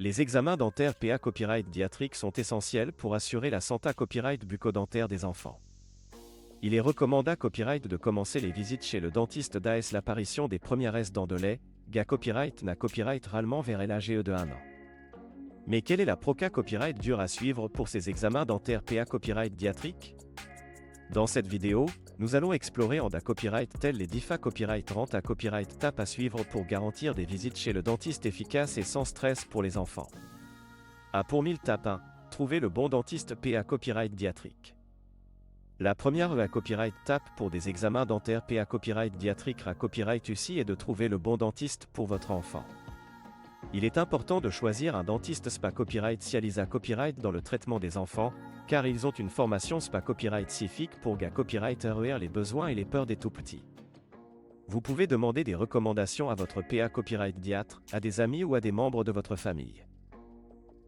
Les examens dentaires PA copyright diatrique sont essentiels pour assurer la santé copyright bucco-dentaire des enfants. Il est recommandé copyright de commencer les visites chez le dentiste dès l'apparition des premières dents de lait, GA copyright n'a copyright ralement vers l'âge de 1 an. Mais quelle est la proca copyright dure à suivre pour ces examens dentaires PA copyright diatrique? Dans cette vidéo, nous allons explorer en copyright tels les DIFA copyright rente à copyright TAP à suivre pour garantir des visites chez le dentiste efficaces et sans stress pour les enfants. A pour 1000 TAP 1, trouver le bon dentiste PA copyright diatrique. La première à copyright TAP pour des examens dentaires PA copyright diatrique à copyright UCI est de trouver le bon dentiste pour votre enfant. Il est important de choisir un dentiste SPA copyright Cialisa copyright dans le traitement des enfants, car ils ont une formation SPA copyright spécifique pour GA copyright RER les besoins et les peurs des tout-petits. Vous pouvez demander des recommandations à votre PA copyright diatre, à des amis ou à des membres de votre famille.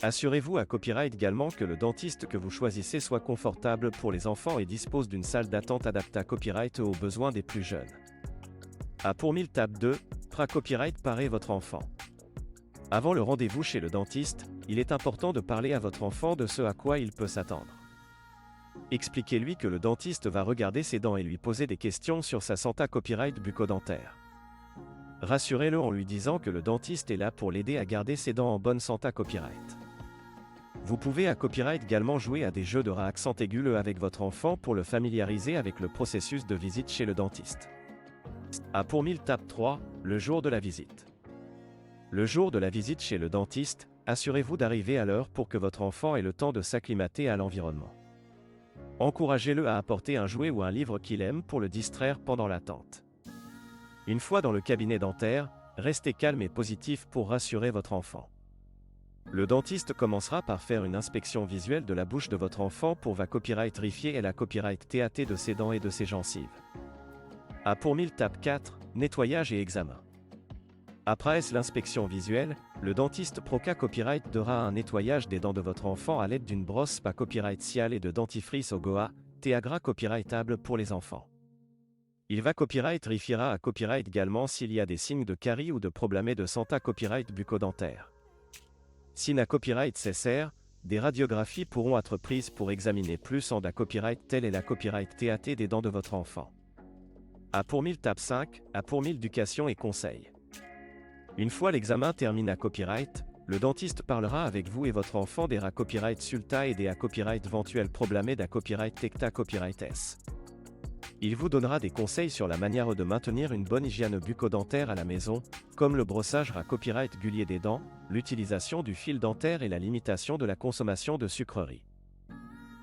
Assurez-vous à copyright également que le dentiste que vous choisissez soit confortable pour les enfants et dispose d'une salle d'attente adaptée à copyright aux besoins des plus jeunes. A pour 1000 TAP 2, PRA copyright parer votre enfant. Avant le rendez-vous chez le dentiste, il est important de parler à votre enfant de ce à quoi il peut s'attendre. Expliquez-lui que le dentiste va regarder ses dents et lui poser des questions sur sa santé copyright bucco-dentaire. Rassurez-le en lui disant que le dentiste est là pour l'aider à garder ses dents en bonne santé copyright. Vous pouvez à copyright également jouer à des jeux de accent aigu avec votre enfant pour le familiariser avec le processus de visite chez le dentiste. A pour 1000 TAP 3, le jour de la visite. Le jour de la visite chez le dentiste, assurez-vous d'arriver à l'heure pour que votre enfant ait le temps de s'acclimater à l'environnement. Encouragez-le à apporter un jouet ou un livre qu'il aime pour le distraire pendant l'attente. Une fois dans le cabinet dentaire, restez calme et positif pour rassurer votre enfant. Le dentiste commencera par faire une inspection visuelle de la bouche de votre enfant pour copyright vérifier et la copyright TAT de ses dents et de ses gencives. A pour 1000 TAP 4, nettoyage et examen. Après l'inspection visuelle, le dentiste proca copyright dera un nettoyage des dents de votre enfant à l'aide d'une brosse SPA copyright Cial et de dentifrice au Goa, Teagra copyrightable pour les enfants. Il va copyright vérifiera à copyright également s'il y a des signes de carie ou de problèmes de santé copyright bucco-dentaire. Si na copyright cessaire, des radiographies pourront être prises pour examiner plus en copyright telle est la copyright TAT des dents de votre enfant. A pour 1000 TAP 5, A pour 1000 éducation et conseils. Une fois l'examen terminé à copyright, le dentiste parlera avec vous et votre enfant des copyright sulta et des copyright éventuels problèmes copyright tecta copyright S. Il vous donnera des conseils sur la manière de maintenir une bonne hygiène bucco-dentaire à la maison, comme le brossage copyright gulier des dents, l'utilisation du fil dentaire et la limitation de la consommation de sucreries.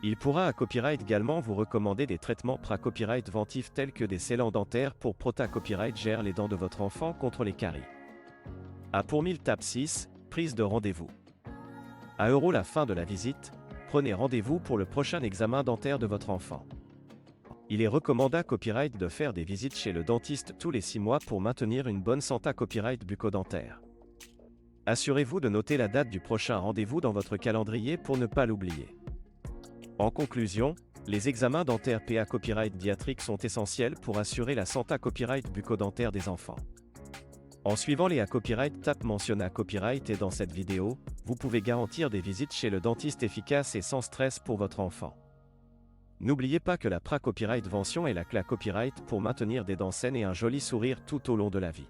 Il pourra à copyright également vous recommander des traitements copyright ventifs tels que des scellants dentaires pour copyright gère les dents de votre enfant contre les caries. A pour 1000 TAP 6, prise de rendez-vous. À la fin de la visite, prenez rendez-vous pour le prochain examen dentaire de votre enfant. Il est recommandé copyright de faire des visites chez le dentiste tous les 6 mois pour maintenir une bonne santé copyright bucco-dentaire. Assurez-vous de noter la date du prochain rendez-vous dans votre calendrier pour ne pas l'oublier. En conclusion, les examens dentaires PA copyright diatrique sont essentiels pour assurer la santé copyright bucco-dentaire des enfants. En suivant les copyright TAP mentionnés à copyright et dans cette vidéo, vous pouvez garantir des visites chez le dentiste efficaces et sans stress pour votre enfant. N'oubliez pas que la PRA copyright vention est la clé copyright pour maintenir des dents saines et un joli sourire tout au long de la vie.